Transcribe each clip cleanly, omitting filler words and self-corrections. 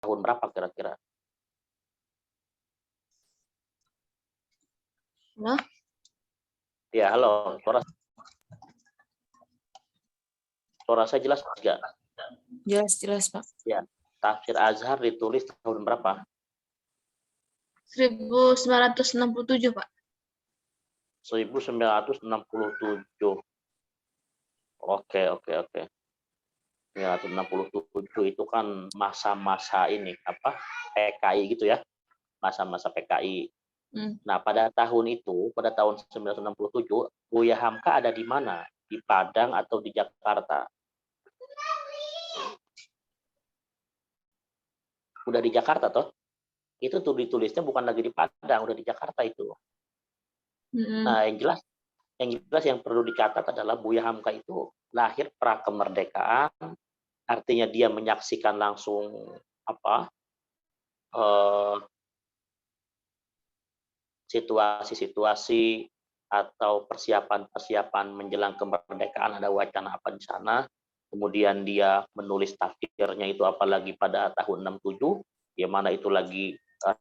tahun berapa kira-kira? Halo? Ya, halo. Suara saya jelas nggak? Jelas, Pak. Ya, tafsir Azhar ditulis tahun berapa? 1967, Pak. 1967. Oke. 1967 itu kan masa-masa ini apa? PKI gitu ya. Masa-masa PKI. Nah, pada tahun 1967, Buya Hamka ada di mana? Di Padang atau di Jakarta? Udah di Jakarta toh? Itu tuh ditulisnya bukan lagi di Padang, udah di Jakarta itu. Nah, yang jelas yang perlu dicatat adalah Buya Hamka itu lahir pra kemerdekaan, artinya dia menyaksikan langsung apa situasi-situasi atau persiapan menjelang kemerdekaan, ada wacana apa di sana. Kemudian dia menulis tafsirnya itu apalagi pada tahun 67, di mana itu lagi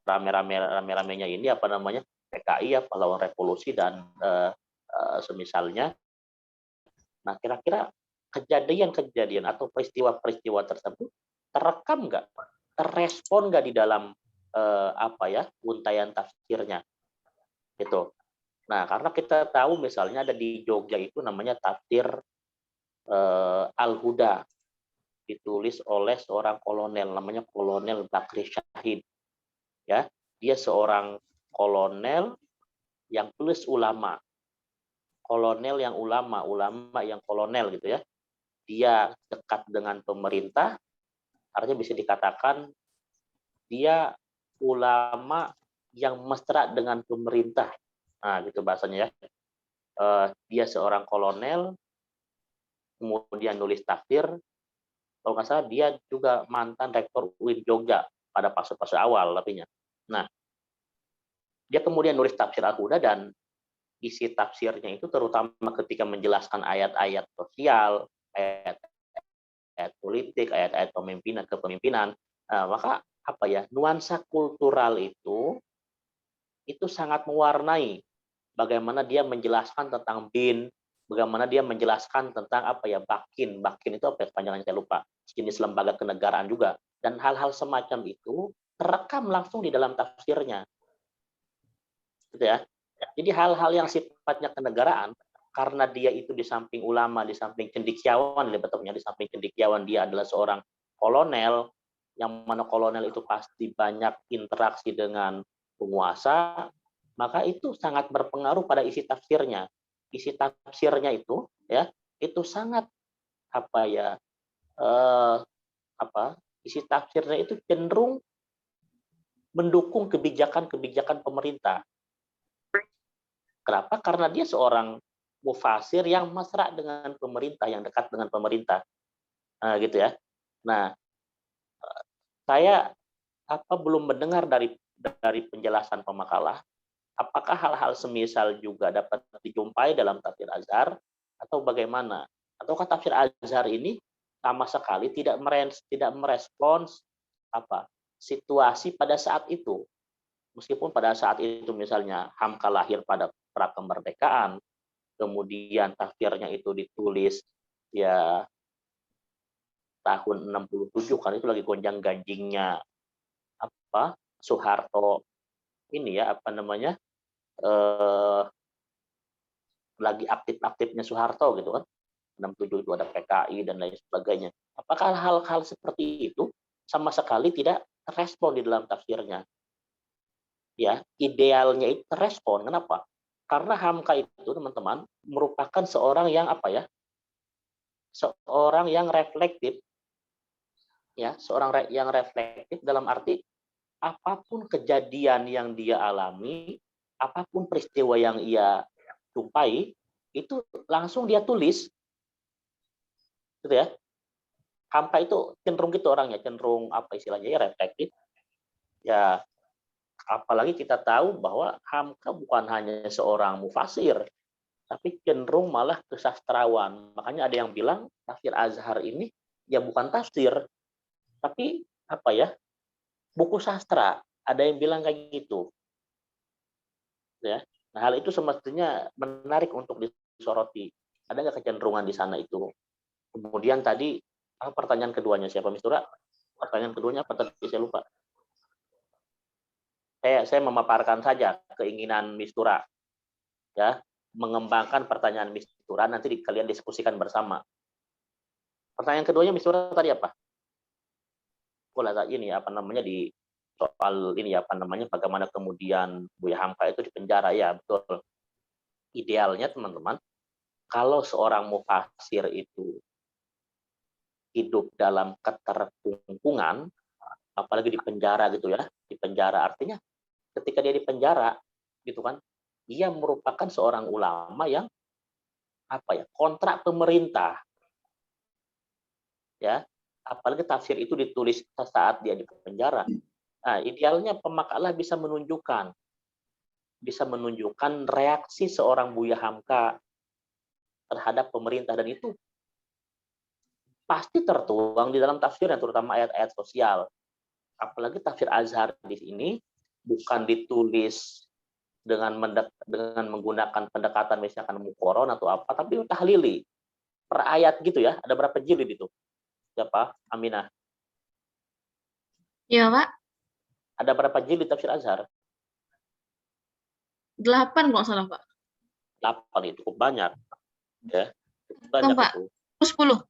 rame-ramenya ini apa namanya PKI ya, pahlawan revolusi dan semisalnya. Nah, kira-kira kejadian-kejadian atau peristiwa-peristiwa tersebut terekam nggak, terrespon nggak di dalam untayan tafsirnya gitu. Nah, karena kita tahu misalnya ada di Jogja itu namanya tafsir Al-Huda, ditulis oleh seorang kolonel namanya Kolonel Bakri Syahid. Ya, dia seorang kolonel yang plus ulama. Kolonel yang ulama yang kolonel gitu ya. Dia dekat dengan pemerintah, artinya bisa dikatakan dia ulama yang mesra dengan pemerintah. Nah, gitu bahasanya ya. Dia seorang kolonel, kemudian nulis tafsir. Kalau nggak salah dia juga mantan rektor UIN Jogja pada fase-fase awal artinya. Nah, dia kemudian nulis tafsir Al-Huda dan isi tafsirnya itu terutama ketika menjelaskan ayat-ayat sosial, ayat politik, ayat-ayat kepemimpinan, maka apa ya, nuansa kultural itu sangat mewarnai bagaimana dia menjelaskan tentang bin, bagaimana dia menjelaskan tentang apa ya, bakin itu apa ya, panjangannya saya lupa, jenis lembaga kenegaraan juga, dan hal-hal semacam itu terekam langsung di dalam tafsirnya, gitu ya. Jadi hal-hal yang sifatnya kenegaraan, karena dia itu di samping ulama, di samping cendekiawan, di samping cendekiawan dia adalah seorang kolonel, yang mana kolonel itu pasti banyak interaksi dengan penguasa, maka itu sangat berpengaruh pada isi tafsirnya. Isi tafsirnya itu ya, itu sangat apa ya, isi tafsirnya itu cenderung mendukung kebijakan-kebijakan pemerintah. Kenapa? Karena dia seorang mufasir yang mesra dengan pemerintah, yang dekat dengan pemerintah, gitu ya. Nah, saya belum mendengar dari penjelasan pemakalah, apakah hal-hal semisal juga dapat dijumpai dalam tafsir Azhar atau bagaimana? Ataukah tafsir Azhar ini sama sekali tidak merespons situasi pada saat itu? Meskipun pada saat itu misalnya Hamka lahir pada pra kemerdekaan, kemudian tafsirnya itu ditulis ya tahun 67, kan itu lagi gonjang-ganjingnya Soeharto ini ya lagi aktif-aktifnya Soeharto gitu kan. 67 itu ada PKI dan lain sebagainya. Apakah hal-hal seperti itu sama sekali tidak terespon di dalam tafsirnya? Ya, idealnya itu terespon. Kenapa? Karena Hamka itu teman-teman merupakan seorang yang seorang yang reflektif, ya, seorang yang reflektif dalam arti apapun kejadian yang dia alami, apapun peristiwa yang ia jumpai, itu langsung dia tulis, gitu ya. Hamka itu cenderung gitu orangnya, cenderung apa istilahnya ya, reflektif. Ya, apalagi kita tahu bahwa Hamka bukan hanya seorang mufasir, tapi cenderung malah ke sastrawan. Makanya ada yang bilang tafsir Azhar ini ya bukan tafsir, tapi apa ya, buku sastra, ada yang bilang kayak gitu. Ya. Nah, hal itu semestinya menarik untuk disoroti. Ada nggak kecenderungan di sana itu? Kemudian tadi pertanyaan keduanya siapa, Mistura? Pertanyaan keduanya apa tadi? Saya lupa. Saya memaparkan saja keinginan Mistura, ya, mengembangkan pertanyaan Mistura, nanti kalian diskusikan bersama. Pertanyaan keduanya Mistura tadi apa? Ini apa namanya di soal ini apa namanya bagaimana kemudian Buya Hamka itu dipenjara, ya betul. Idealnya teman-teman, kalau seorang mufasir itu hidup dalam keterkungkungan, apalagi di penjara gitu ya, di penjara artinya ketika dia di penjara gitu kan, dia merupakan seorang ulama yang kontrak pemerintah, ya, apalagi tafsir itu ditulis saat dia di penjara. Nah, idealnya pemakalah bisa menunjukkan reaksi seorang Buya Hamka terhadap pemerintah, dan itu pasti tertuang di dalam tafsirnya, terutama ayat-ayat sosial. Apalagi tafsir Azhar di sini bukan ditulis dengan menggunakan pendekatan misalkan mukoron atau apa, tapi tahlili per ayat gitu ya. Ada berapa jilid itu? Siapa? Aminah. Iya, Pak. Ada berapa jilid tafsir Azhar? 8 kalau nggak salah, Pak. 8, itu cukup banyak. Ya. Cukup Hitung, banyak Pak. itu. 10.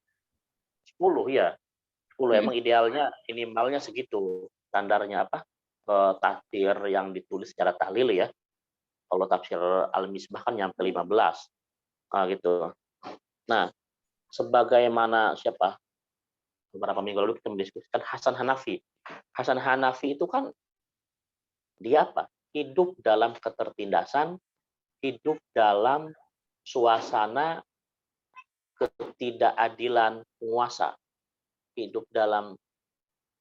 10 ya. 10 emang idealnya minimalnya segitu. Standarnya apa? Tafsir yang ditulis secara tahlil ya. Kalau tafsir Al-Misbah kan nyampe 15. Nah, gitu. Nah, sebagaimana beberapa minggu lalu kita mendiskusikan Hasan Hanafi. Hasan Hanafi itu kan dia hidup dalam ketertindasan, hidup dalam suasana ketidakadilan penguasa, hidup dalam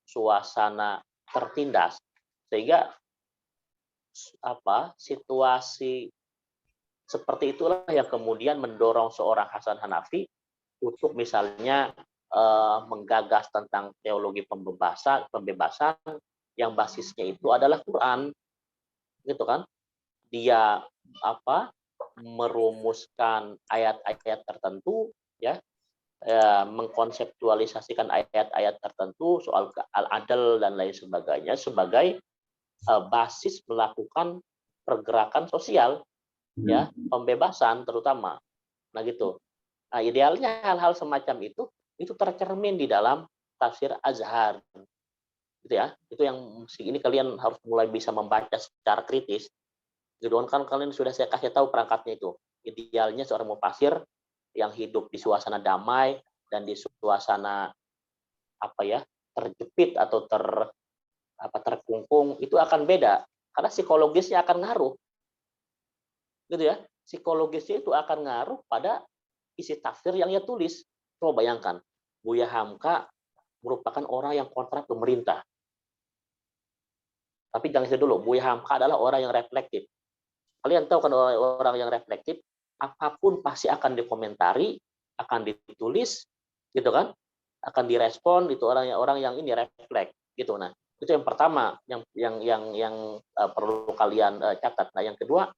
suasana tertindas, sehingga situasi seperti itulah yang kemudian mendorong seorang Hasan Hanafi untuk misalnya menggagas tentang teologi pembebasan yang basisnya itu adalah Quran, gitu kan? Dia merumuskan ayat-ayat tertentu, ya, mengkonseptualisasikan ayat-ayat tertentu soal al-adl dan lain sebagainya sebagai basis melakukan pergerakan sosial, ya, pembebasan terutama. Nah gitu. Nah, idealnya hal-hal semacam itu tercermin di dalam tafsir Azhar, gitu ya. Itu yang ini kalian harus mulai bisa membaca secara kritis. Gitu kan, kalian sudah saya kasih tahu perangkatnya itu. Idealnya seorang mufasir yang hidup di suasana damai dan di suasana terjepit atau terkungkung, itu akan beda karena psikologisnya akan ngaruh, gitu ya. Psikologisnya itu akan ngaruh pada isi tafsir yang ia tulis. Coba bayangkan, Buya Hamka merupakan orang yang kontrak pemerintah. Tapi jangan itu dulu, Buya Hamka adalah orang yang reflektif. Kalian tahu kan, orang yang reflektif, apapun pasti akan dikomentari, akan ditulis, gitu kan? Akan direspon, itu orang yang ini refleks, gitu. Nah, itu yang pertama yang perlu kalian catat. Nah, yang kedua,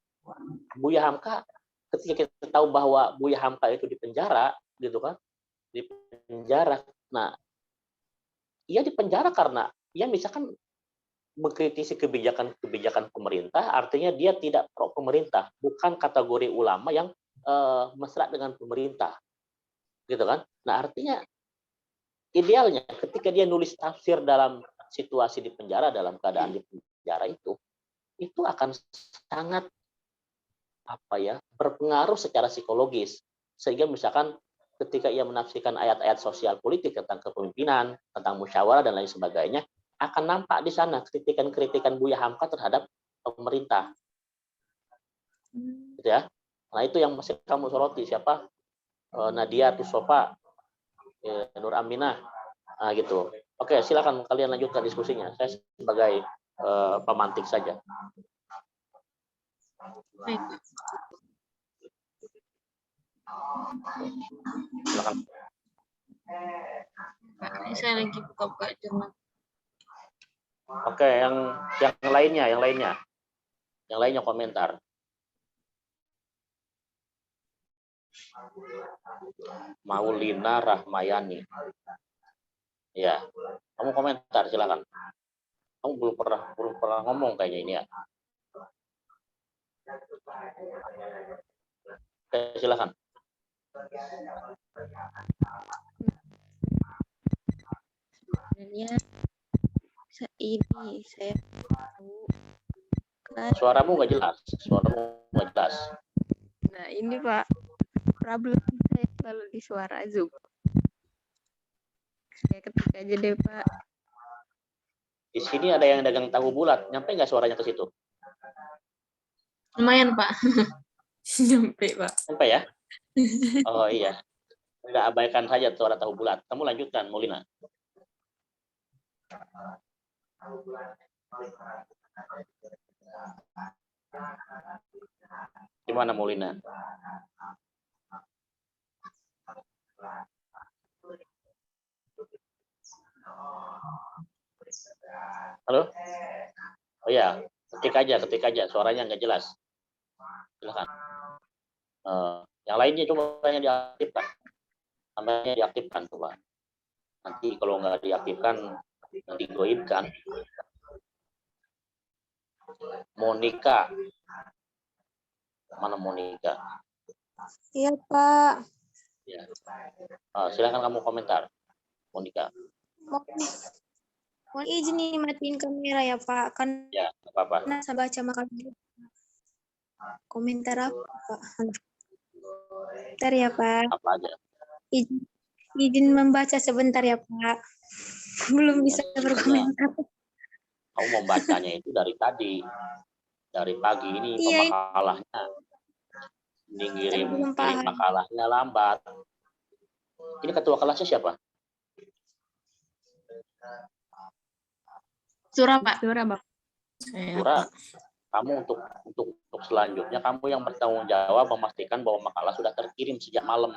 Buya Hamka, ketika kita tahu bahwa Buya Hamka itu di penjara, gitu kan? Di penjara. Nah, ia di penjara karena ia misalkan mengkritisi kebijakan pemerintah, artinya dia tidak pro pemerintah, bukan kategori ulama yang mesra dengan pemerintah, gitu kan? Nah, artinya idealnya ketika dia nulis tafsir dalam situasi di penjara, dalam keadaan di penjara itu akan sangat berpengaruh secara psikologis, sehingga misalkan ketika ia menafsirkan ayat-ayat sosial politik tentang kepemimpinan, tentang musyawarah dan lain sebagainya, akan nampak di sana kritikan-kritikan Buya Hamka terhadap pemerintah, gitu ya. Nah, itu yang masih kamu soroti, siapa? Nadia Tusofa, Nur Aminah, nah, gitu. Oke, silakan kalian lanjutkan diskusinya. Saya sebagai pemantik saja. Baik. Silakan. Pak, ini saya lagi buka-buka jurnal. Oke, yang lainnya komentar. Maulina Rahmayani. Ya, kamu komentar silakan. Kamu belum pernah ngomong kayaknya ini ya. Oke, silakan. Sebenarnya ini saya tahu kan. Suaramu nggak jelas. Nah ini Pak, problem saya selalu di suara Zoom. Saya ketik aja deh Pak. Di sini ada yang dagang tahu bulat. Nyampe nggak suaranya ke situ? Lumayan, Pak. Nyampe Pak. Nyampe ya? Oh iya. Nggak abaikan saja suara tahu bulat. Kamu lanjutkan, Maulina. Gimana, Maulina? Halo? Oh ya, ketik aja. Suaranya nggak jelas. Silakan. Yang lainnya coba yang diaktifkan. Tambahnya diaktifkan coba. Nanti kalau nggak diaktifkan, nanti goibkan. Monica. Mana Monica? Iya, Pak. Ya. Silakan kamu komentar, Monica. Mohon izin nih matiin kamera ya, Pak. Kan Ya, apa-apa. saya baca makanan. Komentar apa, Pak? Bentar ya, Pak. Apa aja? Izin membaca sebentar ya, Pak. Belum bisa berkomentar. Kamu membacanya itu dari tadi. Dari pagi ini Iya, pemakalahnya. Ini belum kirim paham. makalahnya lambat. Ini ketua kelasnya siapa? Surah, Pak. Suara Pak. Saya Surah. Kamu untuk selanjutnya kamu yang bertanggung jawab memastikan bahwa makalah sudah terkirim sejak malam.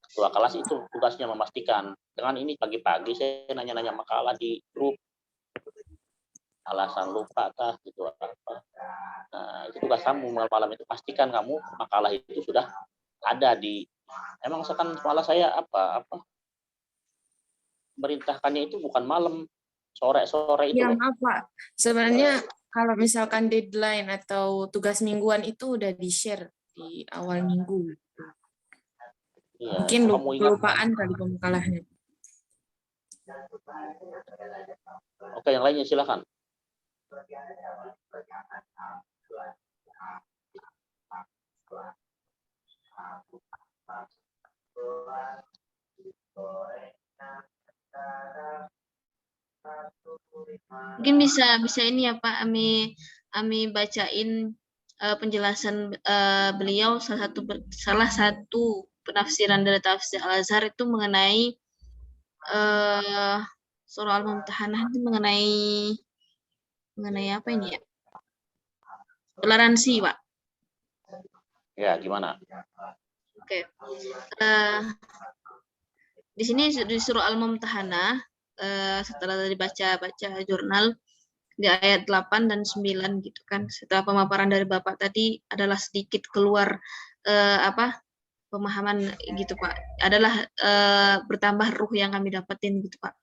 Ketua kelas itu tugasnya memastikan. Dengan ini pagi-pagi saya nanya-nanya makalah di grup. Alasan lupa kah gitu apa. Nah, itu tugas kamu malam itu pastikan kamu makalah itu sudah ada di. Emang sekarang malah saya apa merintahkannya itu bukan malam, sore itu Ya, loh. maaf, Pak. Sebenarnya kalau misalkan deadline atau tugas mingguan itu udah di-share di awal minggu. Iya, Mungkin kamu ingat. kelupaan kali pemakalahnya. Oke, yang lainnya silakan. Mungkin bisa ini ya Pak, Ami bacain penjelasan beliau salah satu penafsiran dari tafsir Al-Azhar itu mengenai surah Al-Mumtahanah itu mengenai apa ini ya? Toleransi, Pak. Ya, gimana? Oke. Di sini di surah Al-Mumtahanah setelah dibaca jurnal di ayat 8 dan 9 gitu kan. Setelah pemaparan dari Bapak tadi adalah sedikit keluar pemahaman gitu Pak. Adalah bertambah ruh yang kami dapetin gitu Pak.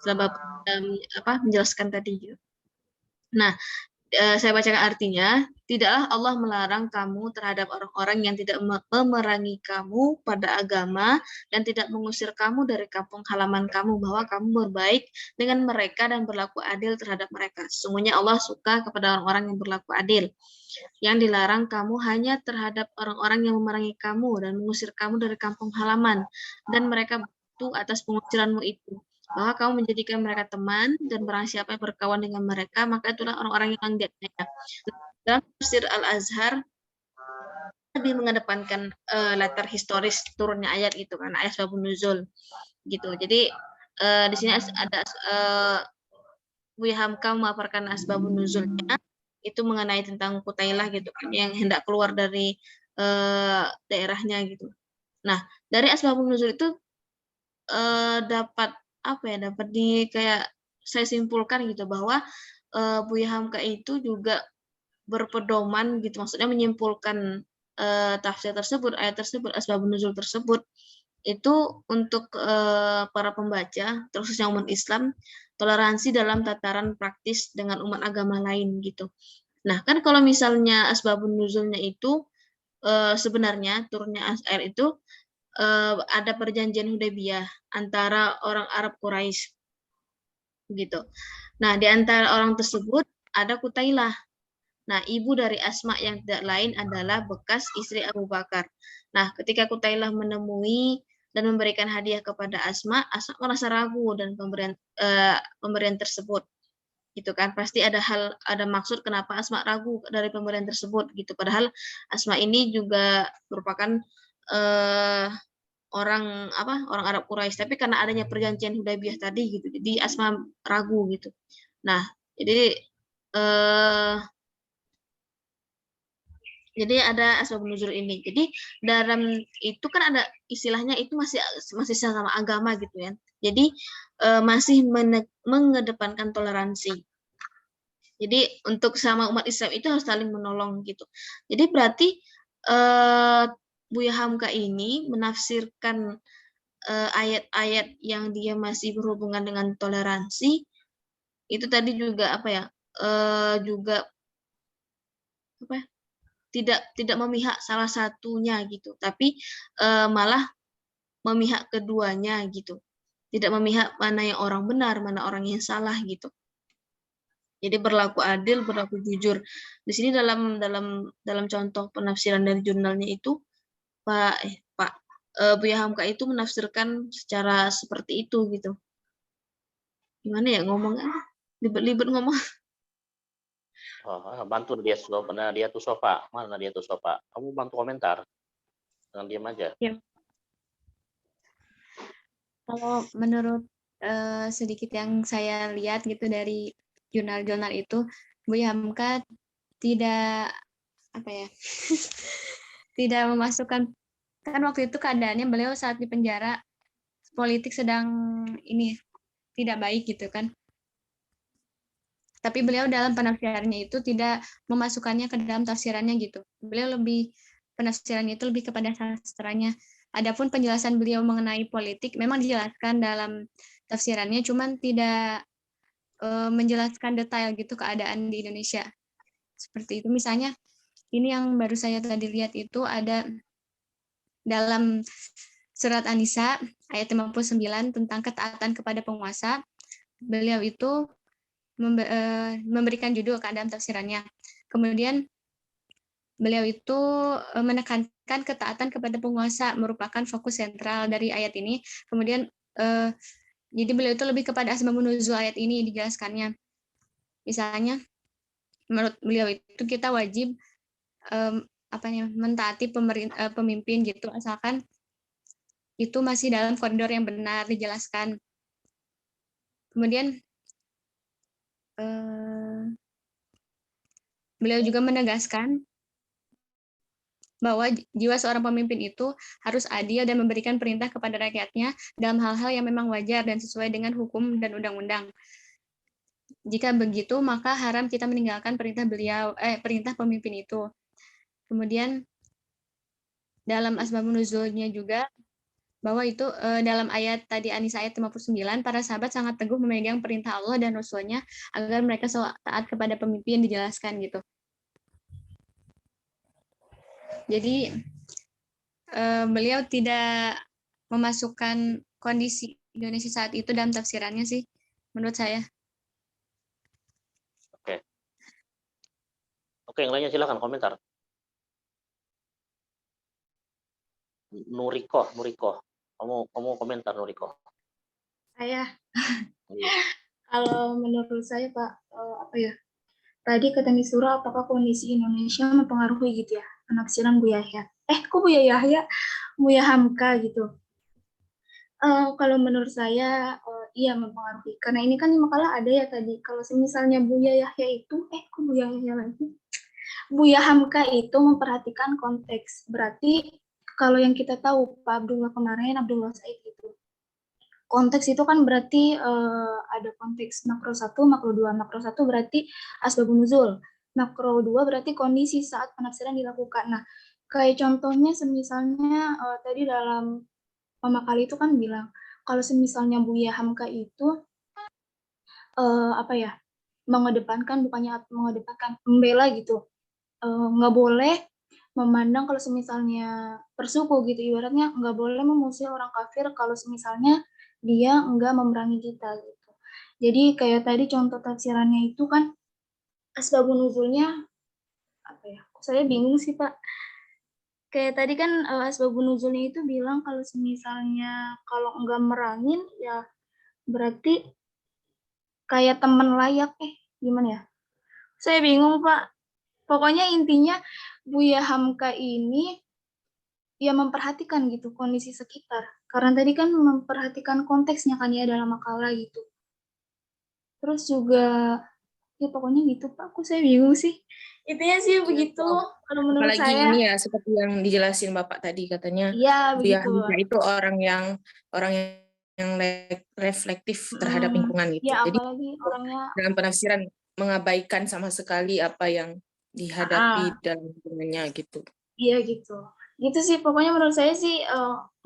Setelah Bapak menjelaskan tadi gitu. Nah, saya bacakan artinya, tidaklah Allah melarang kamu terhadap orang-orang yang tidak memerangi kamu pada agama dan tidak mengusir kamu dari kampung halaman kamu bahwa kamu berbaik dengan mereka dan berlaku adil terhadap mereka. Sesungguhnya Allah suka kepada orang-orang yang berlaku adil. Yang dilarang kamu hanya terhadap orang-orang yang memerangi kamu dan mengusir kamu dari kampung halaman dan mereka batu atas pengusiranmu itu. Bahwa kamu menjadikan mereka teman dan barang siapa yang berkawan dengan mereka maka itulah orang-orang yang dianiaya. Dalam tafsir Al-Azhar lebih mengedepankan latar historis turunnya ayat itu kan, ayat sebab nuzul gitu. Jadi di sini ada Wihamka memaparkan asbabun nuzulnya itu mengenai tentang Kutailah gitu kan yang hendak keluar dari daerahnya gitu. Nah, dari asbabun nuzul itu dapat di kayak saya simpulkan gitu bahwa Buya Hamka itu juga berpedoman gitu, maksudnya menyimpulkan tafsir tersebut, ayat tersebut, asbabun nuzul tersebut itu untuk para pembaca, terkhususnya umat Islam, toleransi dalam tataran praktis dengan umat agama lain gitu. Nah, kan kalau misalnya asbabun nuzulnya itu sebenarnya turunnya ayat itu ada perjanjian Hudaybiyah antara orang Arab Quraisy gitu. Nah, di antara orang tersebut ada Kutailah. Nah, ibu dari Asma yang tidak lain adalah bekas istri Abu Bakar. Nah, ketika Kutailah menemui dan memberikan hadiah kepada Asma, Asma merasa ragu dan pemberian tersebut. Gitu kan, pasti ada maksud kenapa Asma ragu dari pemberian tersebut gitu. Padahal Asma ini juga merupakan orang Arab Quraisy, tapi karena adanya perjanjian Hudaybiyah tadi gitu, jadi Asma ragu gitu. Nah, jadi ada asbabun nuzul ini. Jadi dalam itu kan ada istilahnya itu masih sama agama gitu ya. Jadi masih mengedepankan toleransi. Jadi untuk sama umat Islam itu harus saling menolong gitu. Jadi berarti Buya Hamka ini menafsirkan ayat-ayat yang dia masih berhubungan dengan toleransi itu tadi juga juga tidak memihak salah satunya gitu, tapi malah memihak keduanya gitu. Tidak memihak mana yang orang benar, mana orang yang salah gitu. Jadi berlaku adil, berlaku jujur. Di sini dalam contoh penafsiran dari jurnalnya itu Pak Buya Hamka itu menafsirkan secara seperti itu gitu. Gimana ya ngomongnya? Libet-libet ngomong. Bantu dia tuh Sofa. Mana dia tuh Sofa? Kamu bantu komentar. Jangan diam aja. Ya. Kalau menurut sedikit yang saya lihat gitu dari jurnal-jurnal itu, Buya Hamka tidak tidak memasukkan, kan waktu itu keadaannya beliau saat di penjara, politik sedang ini tidak baik gitu kan. Tapi beliau dalam penafsirannya itu tidak memasukkannya ke dalam tafsirannya gitu. Beliau penafsirannya itu lebih kepada sastranya. Adapun penjelasan beliau mengenai politik memang dijelaskan dalam tafsirannya, cuman tidak menjelaskan detail gitu keadaan di Indonesia. Seperti itu. Misalnya, ini yang baru saya tadi lihat itu ada dalam surat An-Nisa ayat 59 tentang ketaatan kepada penguasa. Beliau itu memberikan judul ke dalam tafsirannya. Kemudian beliau itu menekankan ketaatan kepada penguasa merupakan fokus sentral dari ayat ini. Kemudian jadi beliau itu lebih kepada asbabun nuzul ayat ini dijelaskannya. Misalnya menurut beliau itu kita wajib mentaati pemimpin gitu asalkan itu masih dalam koridor yang benar dijelaskan. Kemudian beliau juga menegaskan bahwa jiwa seorang pemimpin itu harus adil dan memberikan perintah kepada rakyatnya dalam hal-hal yang memang wajar dan sesuai dengan hukum dan undang-undang. Jika begitu, maka haram kita meninggalkan perintah pemimpin itu. Kemudian dalam asbabun nuzulnya juga bahwa itu dalam ayat tadi An-Nisa ayat 59, para sahabat sangat teguh memegang perintah Allah dan Rasul-Nya agar mereka taat kepada pemimpin, dijelaskan gitu. Jadi beliau tidak memasukkan kondisi Indonesia saat itu dalam tafsirannya sih, menurut saya. Oke, yang lainnya silakan komentar. Nuriko. Kamu komentar Nuriko. Saya, kalau menurut saya Pak, tadi kata Miss Sura, apakah kondisi Indonesia mempengaruhi gitu ya penafsiran Buya Yahya? Kok Buya Yahya? Buya Hamka gitu. Kalau menurut saya, iya mempengaruhi. Karena ini kan makalah ada ya tadi. Kalau misalnya Buya Yahya itu, kok Buya Yahya lagi? Buya Hamka itu memperhatikan konteks. Berarti kalau yang kita tahu Pak Abdullah kemarin, Abdullah Said itu, konteks itu kan berarti ada konteks makro 1, makro 2. Makro 1 berarti asbabun nuzul. Makro 2 berarti kondisi saat penafsiran dilakukan. Nah, kayak contohnya semisalnya tadi dalam Mama Kali itu kan bilang, kalau semisalnya Buya Hamka itu mengedepankan, bukannya mengedepankan, membela gitu. Nggak boleh memandang kalau semisalnya persuku gitu, ibaratnya nggak boleh memusuhi orang kafir kalau semisalnya dia nggak memerangi kita gitu. Jadi kayak tadi contoh tafsirannya itu kan asbabun nuzulnya apa ya? Saya bingung sih Pak. Kayak tadi kan asbabun nuzulnya itu bilang kalau semisalnya kalau nggak merangin ya berarti kayak teman layak gimana ya? Saya bingung Pak. Pokoknya intinya Buya Hamka ini ya memperhatikan gitu kondisi sekitar. Karena tadi kan memperhatikan konteksnya kan ya dalam makalah gitu. Terus juga ya pokoknya gitu Pak. Aku saya bingung sih. Intinya sih begitu kalau menurut Apalagi saya. ini ya seperti yang dijelasin Bapak tadi, katanya Iya Buya begitu. Hamka itu orang yang reflektif terhadap lingkungan gitu. Ya Jadi apalagi orangnya dalam penafsiran mengabaikan sama sekali apa yang dihadapi dalam lingkungannya gitu. iya gitu. Gitu sih pokoknya menurut saya sih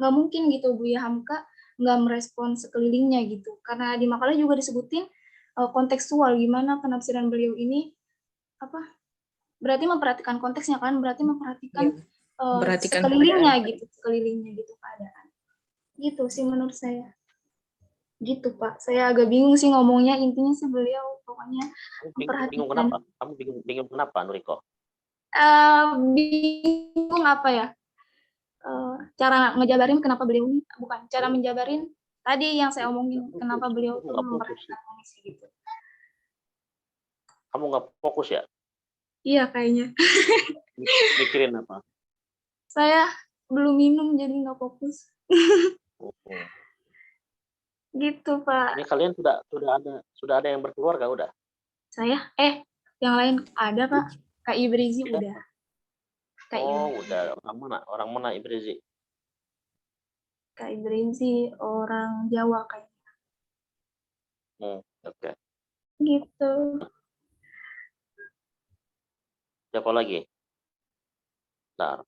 nggak mungkin gitu Buya Hamka nggak merespon sekelilingnya gitu. Karena di makalah juga disebutin kontekstual gimana penafsiran beliau ini berarti memperhatikan konteksnya kan, berarti memperhatikan Perhatikan sekelilingnya gitu keadaan. Gitu sih menurut saya. Gitu Pak, saya agak bingung sih ngomongnya, intinya sih beliau pokoknya Bingung kenapa? Kamu bingung kenapa, Nuriko? bingung apa ya? Cara ngejabarin kenapa beliau ini, bukan cara menjabarin tadi yang saya omongin, kenapa beliau tuh memperhatikan kondisi gitu. Kamu nggak fokus ya? Iya kayaknya. Mikirin apa? Saya belum minum jadi nggak fokus. Gitu Pak. Ini kalian sudah ada yang berkeluarga udah? Saya yang lain ada Pak. Kak Ibrizi udah. Kak Udah. Orang mana Ibrizi? Kak Ibrizi orang Jawa kayaknya. Oke. Gitu. Siapa lagi? Bentar.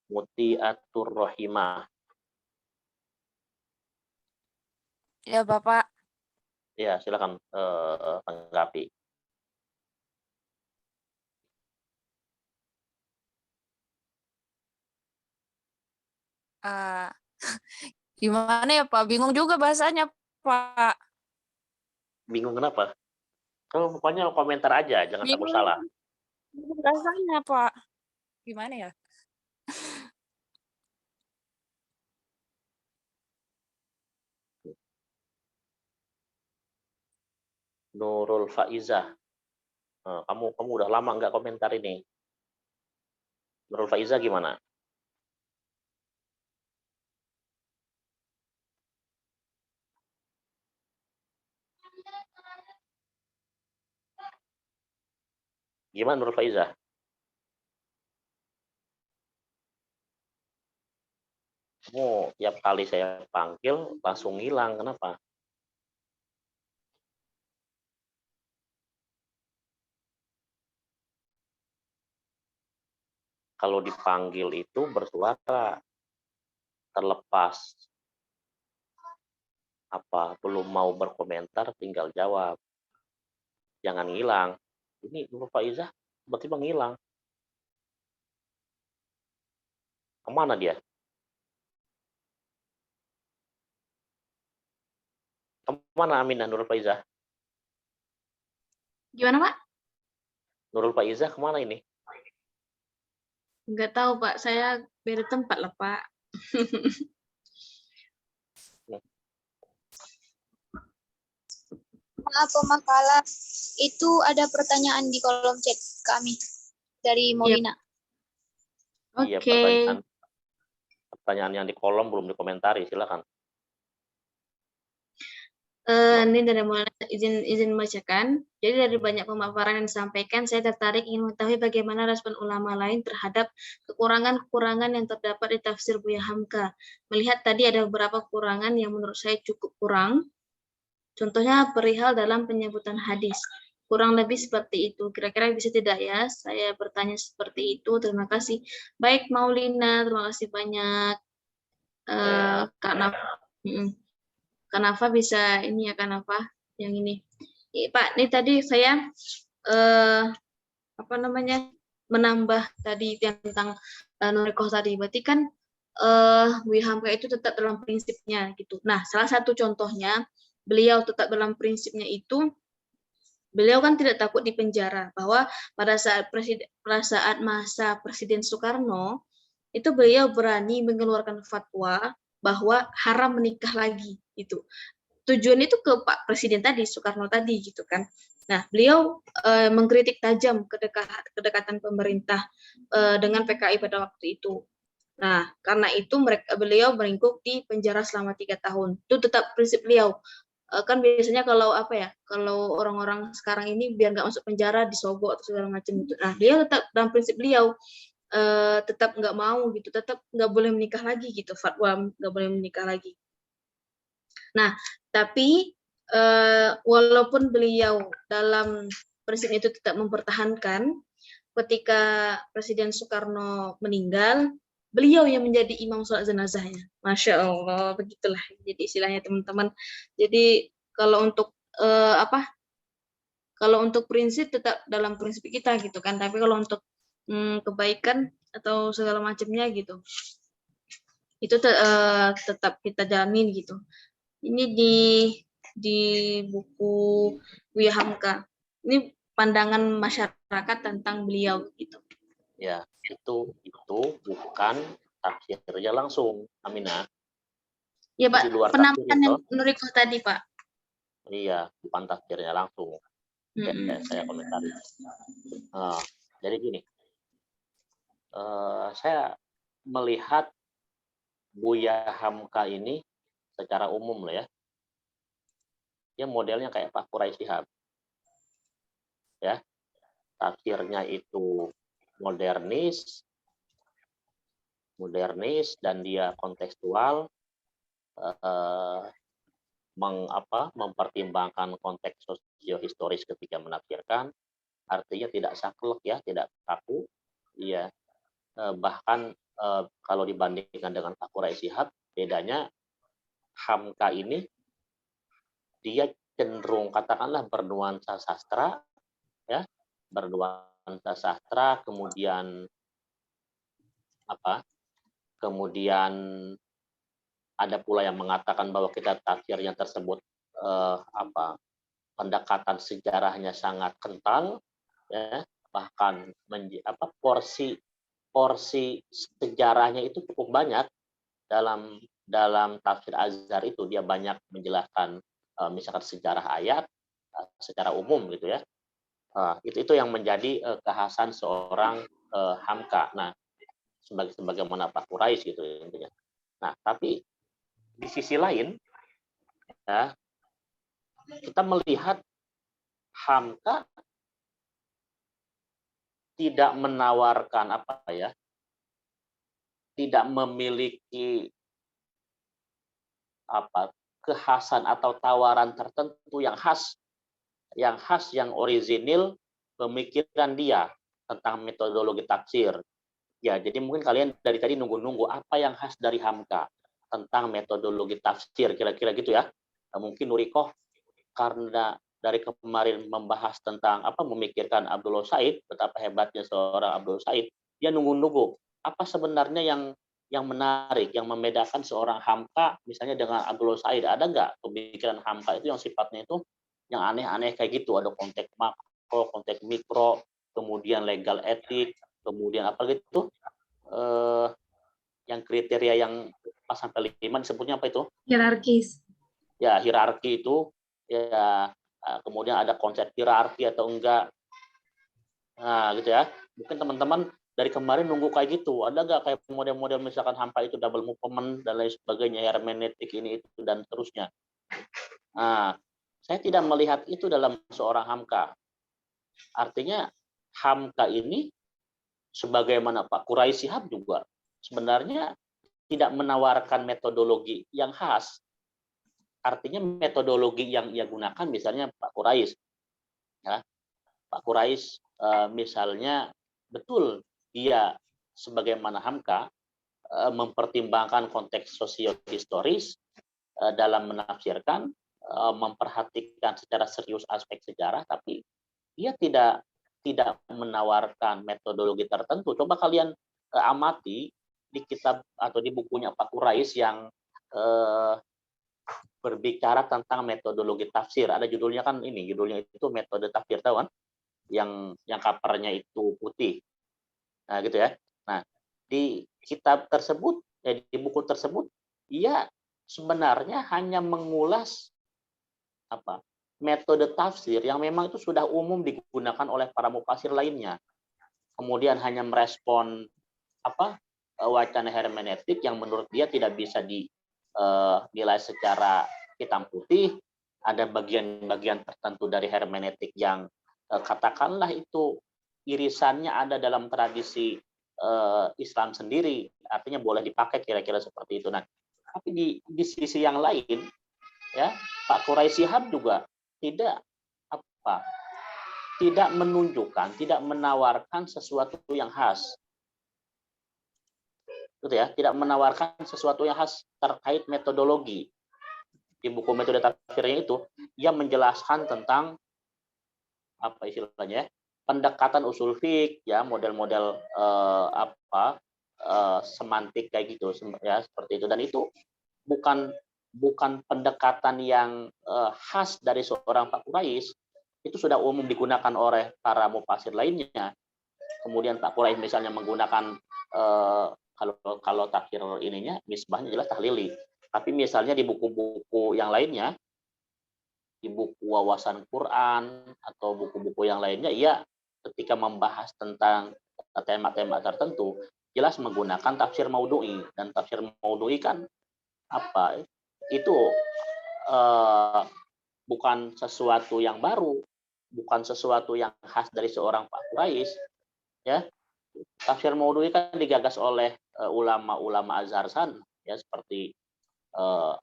Mutiatur Rohimah. Ya, Bapak. Ya, silakan tanggapi. Gimana ya, Pak? Bingung juga bahasanya, Pak. Bingung kenapa? Kalau pokoknya komentar aja, jangan takut salah. Bingung bahasanya, Pak. Gimana ya? Nurul Faizah. Kamu udah lama nggak komentar ini. Nurul Faizah gimana? Gimana Nurul Faizah? Kamu tiap kali saya panggil langsung hilang, kenapa? Kalau dipanggil itu bersuara, terlepas belum mau berkomentar tinggal jawab, jangan hilang. Ini Nurul Faizah tiba-tiba ngilang. Kemana dia? Kemana Aminah Nurul Faizah? Gimana Pak? Nurul Faizah kemana ini? Nggak tahu Pak, saya beda tempat lah Pak. Maaf pemakalah itu ada pertanyaan di kolom chat kami dari Molina. Iya, pertanyaan yang di kolom belum dikomentari, silakan. Ini dari mulai izin membacakan. Jadi dari banyak pemaparan yang disampaikan, saya tertarik ingin mengetahui bagaimana respon ulama lain terhadap kekurangan-kekurangan yang terdapat di tafsir Buya Hamka. Melihat tadi ada beberapa kekurangan yang menurut saya cukup kurang. Contohnya perihal dalam penyebutan hadis. Kurang lebih seperti itu. Kira-kira bisa tidak ya? Saya bertanya seperti itu. Terima kasih. Baik Maulina, terima kasih banyak. Kak Nafa. Kak Nafa bisa ini ya Kak Nafa, yang ini. Pak, ini tadi saya menambah tadi tentang Norikoh tadi. Berarti kan Buya Hamka itu tetap dalam prinsipnya gitu. Nah, salah satu contohnya beliau tetap dalam prinsipnya itu beliau kan tidak takut di penjara, bahwa pada saat masa Presiden Soekarno itu beliau berani mengeluarkan fatwa bahwa haram menikah lagi itu. Tujuan itu ke Pak Presiden tadi, Soekarno tadi gitu kan. Nah, beliau mengkritik tajam kedekatan pemerintah dengan PKI pada waktu itu. Nah, karena itu beliau meringkuk di penjara selama 3 tahun. Itu tetap prinsip beliau. Kan biasanya kalau kalau orang-orang sekarang ini biar nggak masuk penjara disogok atau segala macam itu. Nah, dia tetap dalam prinsip beliau tetap nggak mau gitu, tetap nggak boleh menikah lagi gitu, fatwa nggak boleh menikah lagi. Nah, tapi walaupun beliau dalam prinsip itu tetap mempertahankan, ketika Presiden Soekarno meninggal, beliau yang menjadi imam sholat jenazahnya. Masya Allah, begitulah. Jadi istilahnya teman-teman. Jadi kalau untuk kalau untuk prinsip tetap dalam prinsip kita gitu kan. Tapi kalau untuk kebaikan atau segala macamnya gitu, itu tetap kita jalanin gitu. Ini di buku Buya Hamka. Ini pandangan masyarakat tentang beliau gitu. Ya, itu bukan tafsirnya langsung, Aminah. Ya Pak, Di luar penampilan tafsir yang Nuriko tadi Pak. Iya, bukan tafsirnya langsung. Saya komentari. Jadi gini, saya melihat Buya Hamka ini secara umum lah ya, dia modelnya kayak Pak Quraish Shihab. Ya, tafsirnya itu modernis dan dia kontekstual, mempertimbangkan konteks sosio-historis ketika menafsirkan, artinya tidak saklek ya, tidak kaku. Iya, bahkan kalau dibandingkan dengan Pak Quraish Shihab, bedanya Hamka ini dia cenderung katakanlah bernuansa sastra, ya, bernuansa sastra, kemudian ada pula yang mengatakan bahwa kita tafsirnya tersebut pendekatan sejarahnya sangat kental, ya, bahkan porsi sejarahnya itu cukup banyak dalam tafsir Azhar itu. Dia banyak menjelaskan misalkan sejarah ayat secara umum gitu ya. Itu yang menjadi kekhasan seorang Hamka. Nah, sebagaimana Pak Quraish gitu intinya. Nah, tapi di sisi lain ya, kita melihat Hamka tidak menawarkan tidak memiliki kekhasan atau tawaran tertentu yang khas, yang orisinil pemikiran dia tentang metodologi tafsir. Ya, jadi mungkin kalian dari tadi nunggu-nunggu apa yang khas dari Hamka tentang metodologi tafsir, kira-kira gitu ya. Mungkin Nurikoh karena dari kemarin membahas tentang memikirkan Abdullah Said, betapa hebatnya seorang Abdullah Said, dia nunggu-nunggu apa sebenarnya yang menarik, yang membedakan seorang Hamka misalnya dengan Abdullah Said. Ada nggak pemikiran Hamka itu yang sifatnya itu yang aneh-aneh kayak gitu, ada konteks makro, konteks mikro, kemudian legal etik, kemudian apa gitu, yang kriteria yang 4-5 disebutnya apa itu? Hierarkis. Ya, hierarki itu ya, kemudian ada konsep hierarki atau enggak. Nah, gitu ya. Mungkin teman-teman dari kemarin nunggu kayak gitu. Ada nggak kayak model-model misalkan Hamka itu double movement dan lain sebagainya, hermeneutik ini itu dan seterusnya. Nah, saya tidak melihat itu dalam seorang Hamka. Artinya Hamka ini sebagaimana Pak Quraisy Shihab juga sebenarnya tidak menawarkan metodologi yang khas. Artinya metodologi yang ia gunakan misalnya Pak Quraisy, ya, Pak Quraisy misalnya betul dia sebagaimana Hamka mempertimbangkan konteks sosio-historis dalam menafsirkan, memperhatikan secara serius aspek sejarah, tapi dia tidak menawarkan metodologi tertentu. Coba kalian amati di kitab atau di bukunya Pak Quraisy yang berbicara tentang metodologi tafsir. Ada judulnya kan ini, judulnya itu metode tafsir, tahu kan? Yang covernya itu putih. Nah, gitu ya. Nah, di kitab tersebut, di buku tersebut, ia sebenarnya hanya mengulas metode tafsir yang memang itu sudah umum digunakan oleh para mufasir lainnya. Kemudian hanya merespon wacana hermeneutik yang menurut dia tidak bisa dinilai secara hitam putih. Ada bagian-bagian tertentu dari hermeneutik yang katakanlah itu irisannya ada dalam tradisi Islam sendiri, artinya boleh dipakai kira-kira seperti itu. Nah, tapi di sisi yang lain, ya Pak Quraisy Shihab juga tidak menunjukkan, tidak menawarkan sesuatu yang khas, gitu ya, tidak menawarkan sesuatu yang khas terkait metodologi. Di buku metode tafsirnya itu, ia menjelaskan tentang apa istilahnya, pendekatan usul fiqh, ya model-model semantik kayak gitu, ya seperti itu. Dan itu bukan pendekatan yang khas dari seorang Pak Quraisy, itu sudah umum digunakan oleh para mufasir lainnya. Kemudian Pak Quraisy misalnya menggunakan kalau tafsir ininya misbahnya jelas tahlili. Tapi misalnya di buku-buku yang lainnya, di buku wawasan Quran atau buku-buku yang lainnya, ia ketika membahas tentang tema-tema tertentu jelas menggunakan tafsir maudhu'i. Dan tafsir maudhu'i kan itu bukan sesuatu yang baru, bukan sesuatu yang khas dari seorang Pak Quraisy, ya. Tafsir maudhu'i kan digagas oleh ulama-ulama Azhar san, ya, seperti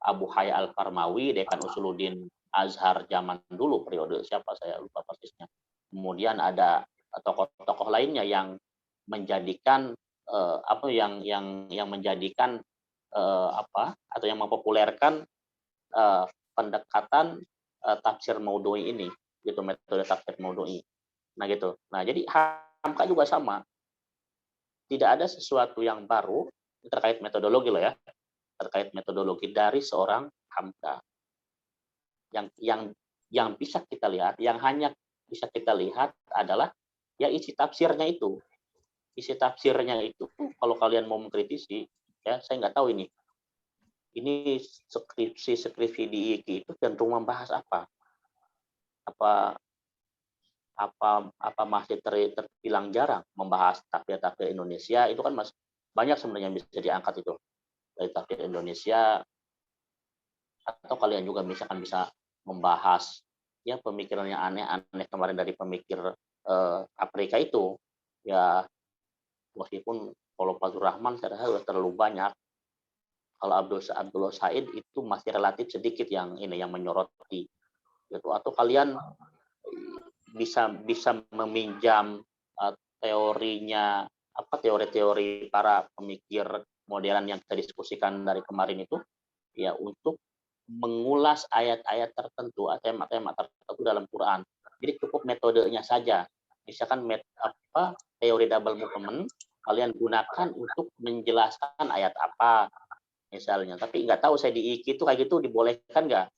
Abu Hayy Al-Farmawi, dekan Usuluddin Azhar zaman dulu, periode siapa saya lupa persisnya. Kemudian ada tokoh-tokoh lainnya yang menjadikan yang menjadikan atau yang mempopulerkan pendekatan tafsir maudhu'i ini, gitu, metode tafsir maudhu'i. Nah, gitu. Nah, jadi Hamka juga sama. Tidak ada sesuatu yang baru terkait metodologi loh ya, terkait metodologi dari seorang Hamka. Yang bisa kita lihat, yang hanya bisa kita lihat adalah ya isi tafsirnya itu. Isi tafsirnya itu kalau kalian mau mengkritisi, ya saya nggak tahu ini skripsi di IKI itu cenderung membahas apa masih terbilang jarang membahas tafsir Indonesia. Itu kan banyak sebenarnya yang bisa diangkat itu dari tafsir Indonesia. Atau kalian juga misalkan bisa membahas ya pemikiran yang aneh-aneh kemarin dari pemikir Afrika itu, ya meskipun kalau Fazlur Rahman saya rasa sudah terlalu banyak. Kalau Abdullah Said itu masih relatif sedikit yang menyoroti gitu. Atau kalian bisa meminjam teorinya teori-teori para pemikir modern yang kita diskusikan dari kemarin itu, ya, untuk mengulas ayat-ayat tertentu atau tema-tema tertentu dalam Quran. Jadi cukup metodenya saja. Misalkan teori double movement kalian gunakan untuk menjelaskan ayat apa misalnya. Tapi nggak tahu saya di IKI itu kayak gitu dibolehkan nggak?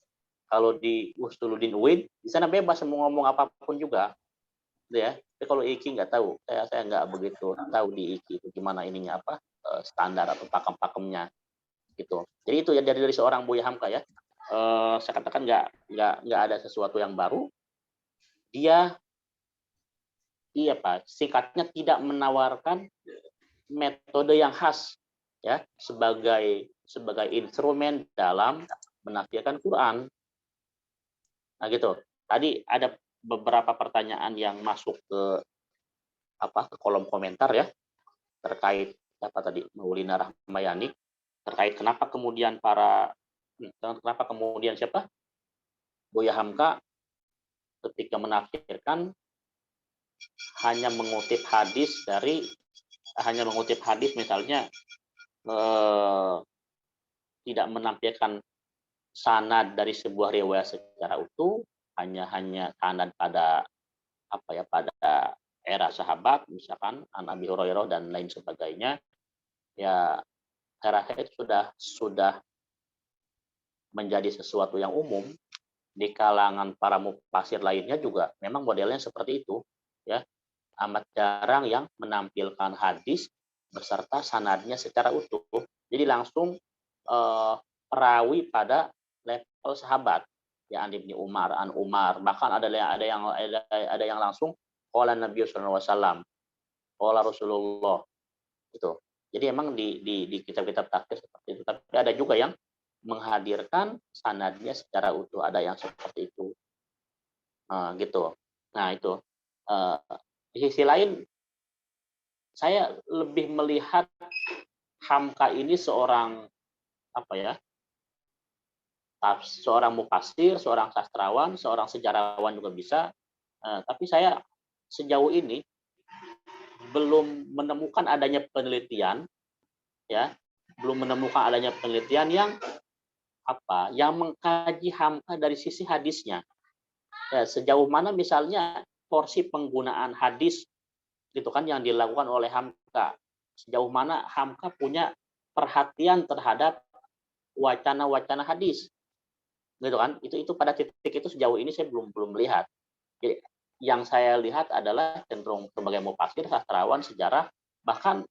Kalau di Usuluddin UIN di sana bebas mau ngomong apapun juga, ya. Tapi kalau IKI nggak tahu. Saya nggak begitu tahu di IKI itu gimana ininya standar atau pakem-pakemnya gitu. Jadi itu ya dari seorang Buya Hamka ya. Saya katakan nggak ada sesuatu yang baru. Dia singkatnya tidak menawarkan metode yang khas ya sebagai instrumen dalam menafsirkan Quran. Nah gitu. Tadi ada beberapa pertanyaan yang masuk ke ke kolom komentar ya, terkait apa tadi, Maulina Rahmayani, terkait kenapa kemudian siapa, Buya Hamka ketika menafsirkan hanya mengutip hadis misalnya tidak menampilkan sanad dari sebuah riwayat secara utuh, hanya sanad pada pada era sahabat, misalkan An Abi Hurairah dan lain sebagainya, ya saya rasa itu sudah menjadi sesuatu yang umum di kalangan para mufasir lainnya juga. Memang modelnya seperti itu, ya. Amat jarang yang menampilkan hadis beserta sanadnya secara utuh. Jadi langsung perawi pada level sahabat, ya, an Ibnu Umar, an Umar, bahkan ada yang langsung qala Nabi sallallahu alaihi wasallam, qala Rasulullah, gitu. Jadi emang di kitab-kitab tafsir seperti itu, tapi ada juga yang menghadirkan sanadnya secara utuh, ada yang seperti itu, gitu. Nah itu di sisi lain saya lebih melihat Hamka ini seorang seorang mufasir, seorang sastrawan, seorang sejarawan juga bisa, tapi saya sejauh ini belum menemukan adanya penelitian, ya, yang mengkaji Hamka dari sisi hadisnya. Ya, sejauh mana misalnya porsi penggunaan hadis gitu kan yang dilakukan oleh Hamka. Sejauh mana Hamka punya perhatian terhadap wacana-wacana hadis. Gitu kan? Itu pada titik itu sejauh ini saya belum melihat. Jadi, yang saya lihat adalah cenderung sebagai mufasir, sastrawan, sejarah, bahkan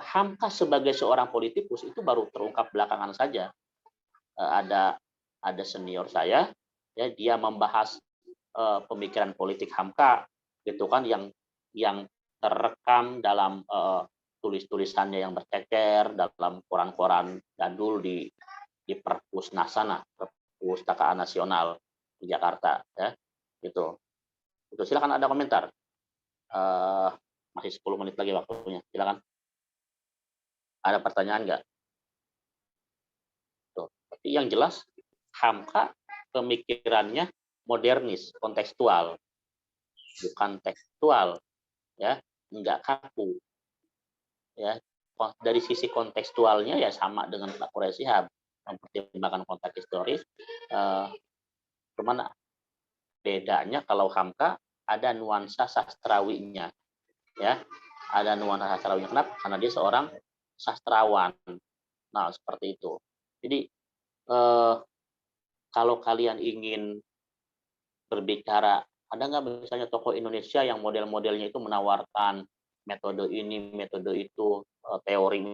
Hamka sebagai seorang politikus itu baru terungkap belakangan saja. Ada senior saya, ya, dia membahas pemikiran politik Hamka, gitu kan, yang terekam dalam tulis-tulisannya yang bercecer dalam koran-koran jadul di Perpusnasana, Perpustakaan Nasional di Jakarta, ya, gitu. Itu silakan ada komentar. Masih 10 menit lagi waktunya, silakan. Ada pertanyaan nggak? Tuh. Tapi yang jelas Hamka pemikirannya modernis, kontekstual, bukan tekstual, ya, nggak kaku, ya. Dari sisi kontekstualnya ya sama dengan Pak Quraish Shihab, mempertimbangkan konteks historis. Cuman bedanya kalau Hamka ada nuansa sastrawinya, ya, ada nuansa sastrawinya. Kenapa? Karena dia seorang sastrawan. Nah, seperti itu. Jadi kalau kalian ingin berbicara, ada nggak misalnya tokoh Indonesia yang model-modelnya itu menawarkan metode ini, metode itu, teori,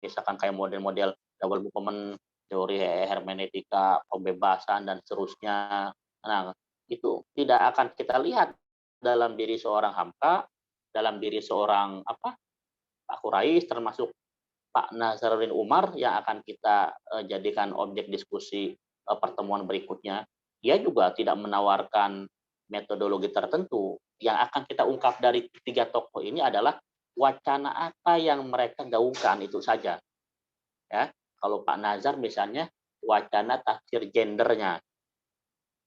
misalkan kayak model-model double movement, teori hermeneutika, pembebasan, dan seterusnya. Nah, itu tidak akan kita lihat dalam diri seorang Hamka, dalam diri seorang Pak Quraish, termasuk Pak Nazaruddin Umar yang akan kita jadikan objek diskusi pertemuan berikutnya. Dia juga tidak menawarkan metodologi tertentu. Yang akan kita ungkap dari tiga tokoh ini adalah wacana apa yang mereka gaungkan, itu saja. Ya, kalau Pak Nazar misalnya wacana tafsir gendernya,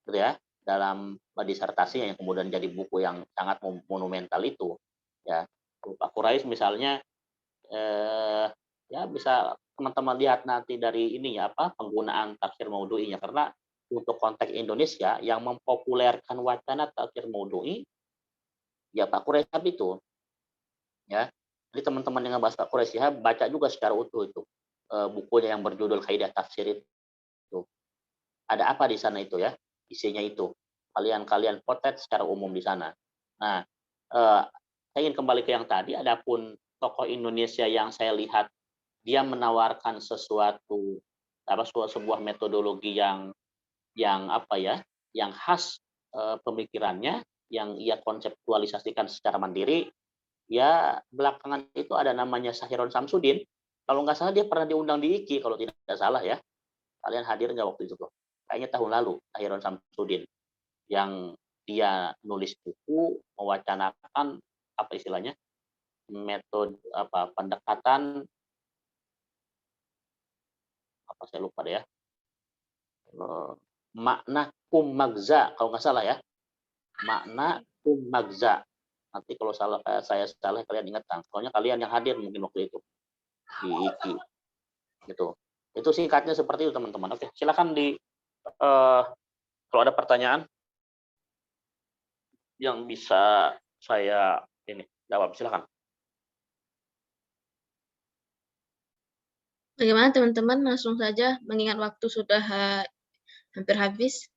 gitu ya, dalam disertasinya yang kemudian jadi buku yang sangat monumental itu. Ya, Pak Quraish misalnya, ya bisa teman-teman lihat nanti dari ini ya, penggunaan tafsir maudhu'inya, karena untuk konteks Indonesia yang mempopulerkan wacana tafsir maudhu'i ya Pak Quraish Shihab itu, ya. Jadi teman-teman yang ngebahas Pak Quraish Shihab baca juga secara utuh itu bukunya yang berjudul Kaidah Tafsir itu. Ada apa di sana itu, ya, isinya itu. Kalian potret secara umum di sana. Nah, saya ingin kembali ke yang tadi. Adapun tokoh Indonesia yang saya lihat dia menawarkan sesuatu sebuah metodologi yang khas pemikirannya, yang ia konseptualisasikan secara mandiri, ya belakangan itu ada namanya Sahirun Samsudin. Kalau nggak salah dia pernah diundang di IKI kalau tidak salah, ya. Kalian hadir nggak waktu itu? kayaknya tahun lalu, Tahirun Samsudin, yang dia nulis buku mewacanakan apa istilahnya, metode apa pendekatan apa saya lupa deh ya, makna magza kalau nggak salah ya, makna magza. Nanti kalau saya salah kalian ingatkan, soalnya kalian yang hadir mungkin waktu itu di IKI gitu. Itu singkatnya seperti itu teman-teman. Oke, silakan kalau ada pertanyaan yang bisa saya ini jawab, silakan. Bagaimana teman-teman? Langsung saja, mengingat waktu sudah hampir habis.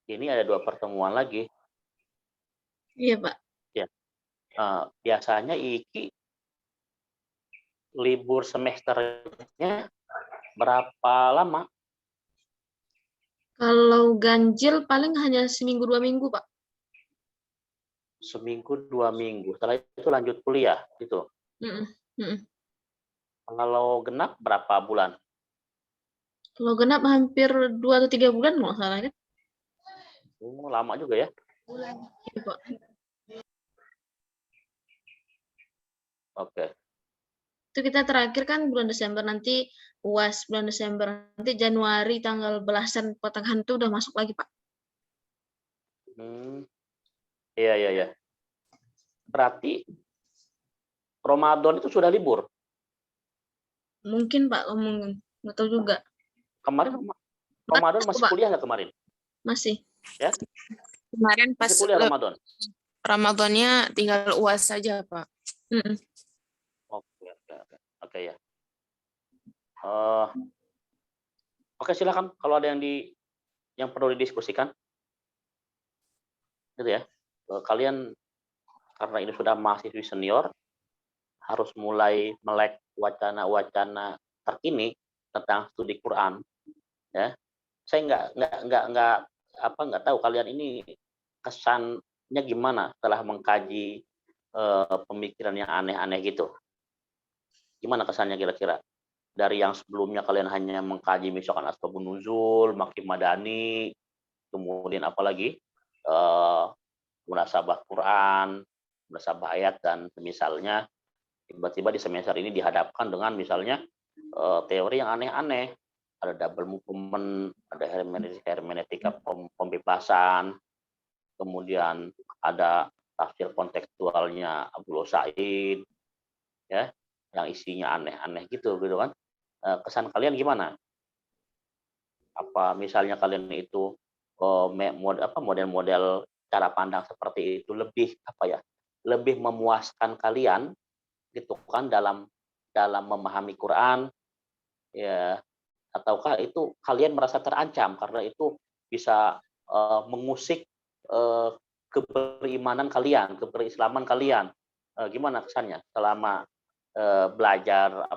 Ini ada 2 pertemuan lagi. Iya, Pak. Ya. Biasanya IKI libur semesternya berapa lama? Kalau ganjil paling hanya seminggu 2 minggu, Pak. Seminggu 2 minggu. Setelah itu lanjut kuliah gitu. Kalau genap berapa bulan? Kalau genap hampir 2 atau 3 bulan nggak salah kan? Oh, lama juga ya. Iya, Pak. Oke. Itu kita terakhir kan bulan Desember, nanti UAS bulan Desember, nanti Januari tanggal belasan pertengahan itu udah masuk lagi, Pak. Iya. Berarti Ramadan itu sudah libur. Mungkin, Pak, mungkin. Nggak tahu juga. Kemarin Ramadan masih Pak. kuliah nggak kemarin? Masih. Ya? Kemarin pas Masih kuliah Ramadan. Ramadannya tinggal UAS saja, Pak. Oke ya. Oke, silakan kalau ada yang perlu didiskusikan. Gitu ya. Kalian karena ini sudah mahasiswi senior harus mulai melek wacana-wacana terkini tentang studi Quran. Ya. Saya nggak tahu kalian ini kesannya gimana setelah mengkaji pemikiran yang aneh-aneh gitu. Gimana kesannya kira-kira? Dari yang sebelumnya kalian hanya mengkaji misalkan asbabun nuzul, maki madani, kemudian apalagi munasabah Quran, munasabah ayat dan misalnya, tiba-tiba di semester ini dihadapkan dengan misalnya teori yang aneh-aneh. Ada double movement, ada hermeneutika pembebasan, kemudian ada tafsir kontekstualnya Abdul Said, ya, yang isinya aneh-aneh gitu kan. Kesan kalian gimana? Apa misalnya kalian itu model-model cara pandang seperti itu lebih memuaskan kalian gitu kan dalam memahami Quran, ya, ataukah itu kalian merasa terancam karena itu bisa mengusik keberimanan kalian, keberislaman kalian? Gimana kesannya selama belajar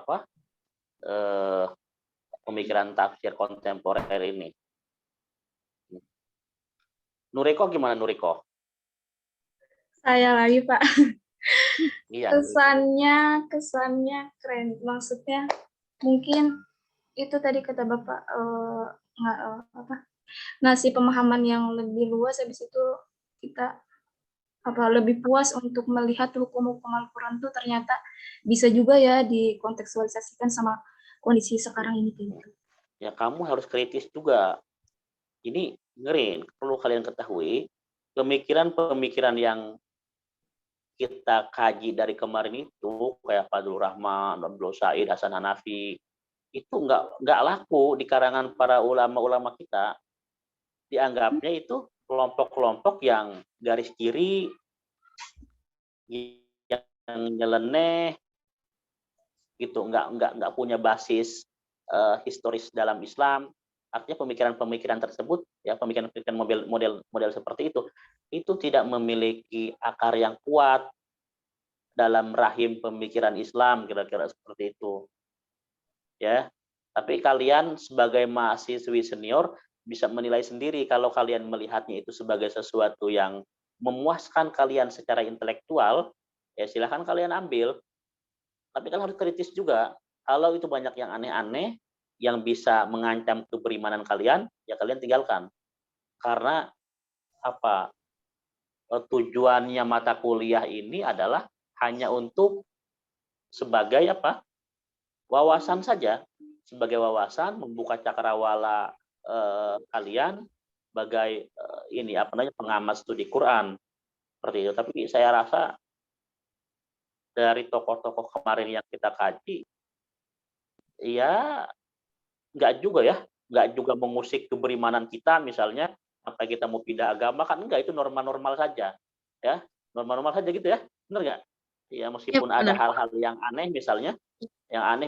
pemikiran tafsir kontemporer ini? Nuriko gimana, Nuriko? Saya lagi, Pak. Iya. Kesannya keren. Maksudnya mungkin itu tadi kata Bapak ngasih pemahaman yang lebih luas, habis itu kita lebih puas untuk melihat hukum-hukum Al-Quran itu ternyata bisa juga ya dikontekstualisasikan sama kondisi sekarang ini gitu. Ya, kamu harus kritis juga. Ini ngeri, perlu kalian ketahui, pemikiran-pemikiran yang kita kaji dari kemarin itu kayak Fadlur Rahman, Abdul Said, Hasan Hanafi, itu nggak laku di karangan para ulama-ulama kita. Dianggapnya itu kelompok-kelompok yang garis kiri, yang nyeleneh, gitu, nggak punya basis historis dalam Islam. Artinya pemikiran-pemikiran tersebut, ya, pemikiran-pemikiran model seperti itu tidak memiliki akar yang kuat dalam rahim pemikiran Islam, kira-kira seperti itu. Ya, tapi kalian sebagai mahasiswi senior bisa menilai sendiri. Kalau kalian melihatnya itu sebagai sesuatu yang memuaskan kalian secara intelektual, ya silahkan kalian ambil. Tapi kan harus kritis juga. Kalau itu banyak yang aneh-aneh, yang bisa mengancam keberimanan kalian, ya kalian tinggalkan. Karena apa? Tujuannya mata kuliah ini adalah hanya untuk sebagai apa? Wawasan saja, sebagai wawasan membuka cakrawala kalian sebagai ini apa namanya pengamat studi Quran seperti itu. Tapi saya rasa dari tokoh-tokoh kemarin yang kita kaji, ya nggak juga mengusik keberimanan kita misalnya sampai kita mau pindah agama, kan enggak, itu normal-normal saja ya, normal-normal saja gitu ya, benar nggak? Ya meskipun ada benar. hal-hal yang aneh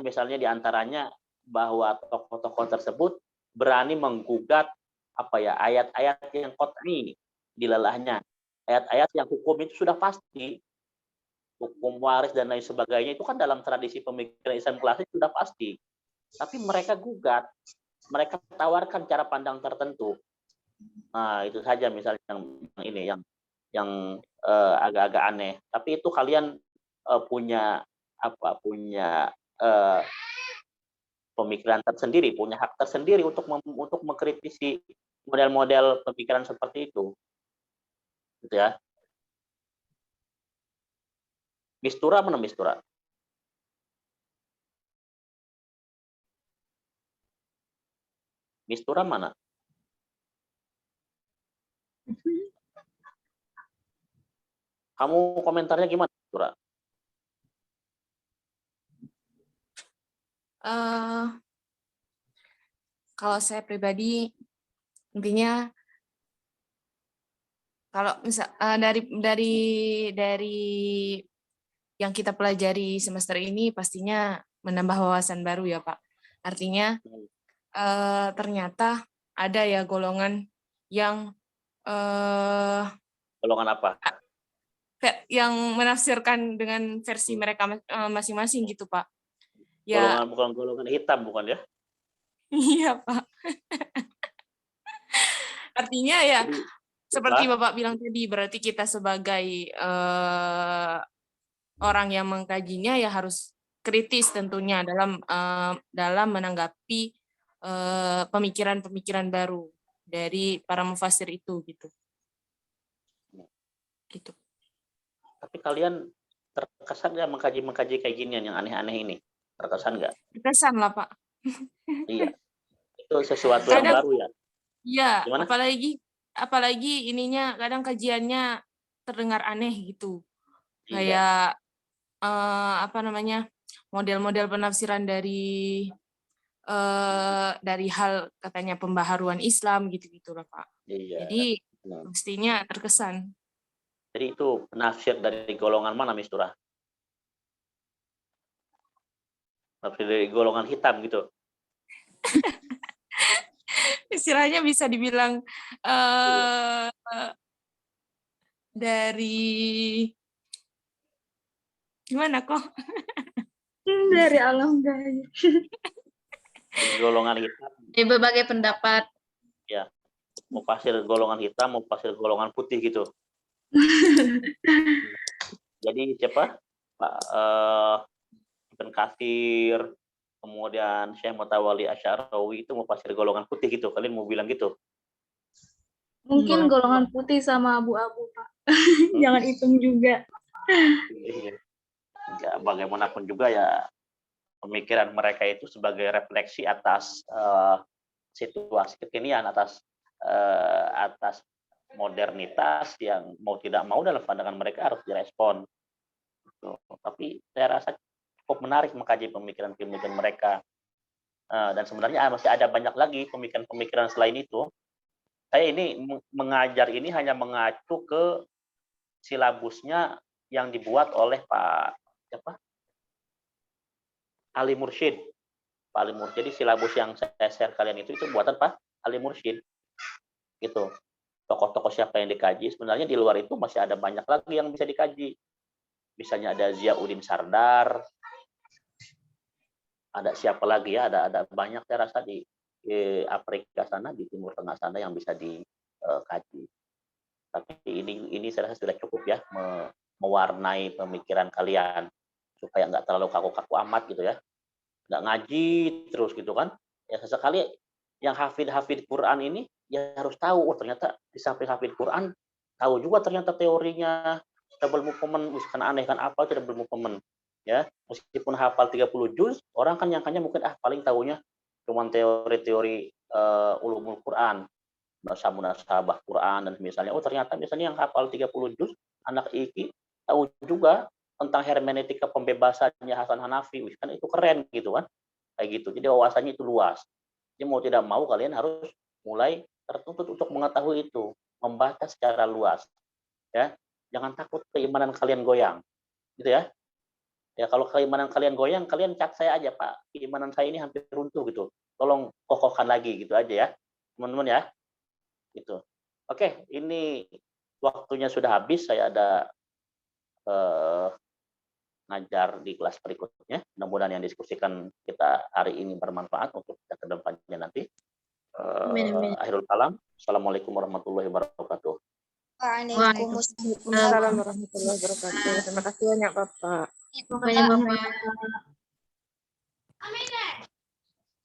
misalnya diantaranya bahwa tokoh-tokoh tersebut berani menggugat apa ya ayat-ayat yang qat'i dilalahnya, ayat-ayat yang hukum itu sudah pasti, hukum waris dan lain sebagainya itu kan dalam tradisi pemikiran Islam klasik sudah pasti, tapi mereka gugat, mereka tawarkan cara pandang tertentu. Nah itu saja misalnya yang agak-agak aneh. Tapi itu kalian punya pemikiran tersendiri, punya hak tersendiri untuk mengkritisi model-model pemikiran seperti itu, gitu ya. Mistura mana Mistura? Mistura mana? Kamu komentarnya gimana, Mistura? Kalau saya pribadi intinya kalau misal dari yang kita pelajari semester ini pastinya menambah wawasan baru ya Pak. Artinya ternyata ada ya golongan yang Golongan apa? yang menafsirkan dengan versi mereka masing-masing gitu Pak. Ya, Bukan golongan hitam bukan ya? iya Pak. Artinya ya seperti Bapak bilang tadi, berarti kita sebagai orang yang mengkajinya ya harus kritis tentunya dalam menanggapi pemikiran-pemikiran baru dari para mufasir itu gitu. Gitu. Tapi kalian terkesan nggak mengkaji kayak ginian yang aneh-aneh ini? Terkesan nggak? Terkesan lah Pak. Iya. Itu sesuatu yang baru ya? Iya, Gimana? apalagi ininya kadang kajiannya terdengar aneh gitu. Iya. Kayak model-model penafsiran dari hal katanya pembaharuan Islam gitu-gitu lah Pak. Iya. Jadi mestinya terkesan. Jadi itu penafsir dari golongan mana Mistura? Penafsir dari golongan hitam gitu? Istilahnya bisa dibilang dari gimana kok? Dari alam gaib. Golongan hitam. Di berbagai pendapat. Ya. Mau pasir golongan hitam, mau pasir golongan putih gitu. Jadi siapa? Pak Ibn Katsir, kemudian Syekh Mutawalli Asy'arawi itu mau pasir golongan putih gitu. Kalian mau bilang gitu? Mungkin golongan putih sama abu-abu, Pak. Jangan hitung juga. Ya, bagaimanapun juga ya pemikiran mereka itu sebagai refleksi atas situasi kekinian, atas modernitas yang mau tidak mau dalam pandangan mereka harus direspon. Tapi saya rasa cukup menarik mengkaji pemikiran-pemikiran mereka. Dan sebenarnya masih ada banyak lagi pemikiran-pemikiran selain itu. Saya ini mengajar ini hanya mengacu ke silabusnya yang dibuat oleh Pak Ali Mursyid. Pak Ali Mursyid. Jadi silabus yang saya share kalian itu buatan Pak Ali Mursyid. Gitu. Tokoh-tokoh siapa yang dikaji, sebenarnya di luar itu masih ada banyak lagi yang bisa dikaji. Misalnya ada Ziauddin Sardar, ada siapa lagi ya, ada banyak saya rasa di Afrika sana, di Timur Tengah sana yang bisa dikaji. Tapi ini saya rasa sudah cukup ya mewarnai pemikiran kalian supaya nggak terlalu kaku-kaku amat gitu ya, nggak ngaji terus gitu kan. Ya sesekali yang hafid Quran ini ya harus tahu, oh ternyata di samping hafid Quran tahu juga ternyata teorinya double movement, bukan aneh kan apa itu double movement ya. Meskipun hafal 30 juz, orang kan nyangkanya mungkin paling tahunya cuma teori-teori ulumul Quran, munasabah Quran dan misalnya, oh ternyata misalnya yang hafal 30 juz anak iki tahu juga tentang hermeneutika pembebasannya Hasan Hanafi, kan itu keren gitu kan, kayak gitu. Jadi wawasannya itu luas. Jadi mau tidak mau kalian harus mulai tertuntut untuk mengetahui itu, membaca secara luas ya. Jangan takut keimanan kalian goyang gitu ya. Ya kalau keimanan kalian goyang, kalian chat saya aja, Pak, keimanan saya ini hampir runtuh gitu, tolong kokohkan lagi gitu aja ya teman-teman ya. Gitu. Oke, ini waktunya sudah habis. Saya ada ngajar di kelas berikutnya. Mudah-mudahan yang diskusikan kita hari ini bermanfaat untuk kita ke depannya nanti. Akhirul kalam. Assalamualaikum warahmatullahi wabarakatuh. Waalaikumsalam. Assalamualaikum warahmatullahi wabarakatuh. Terima kasih banyak Bapak. Banyak Bapak.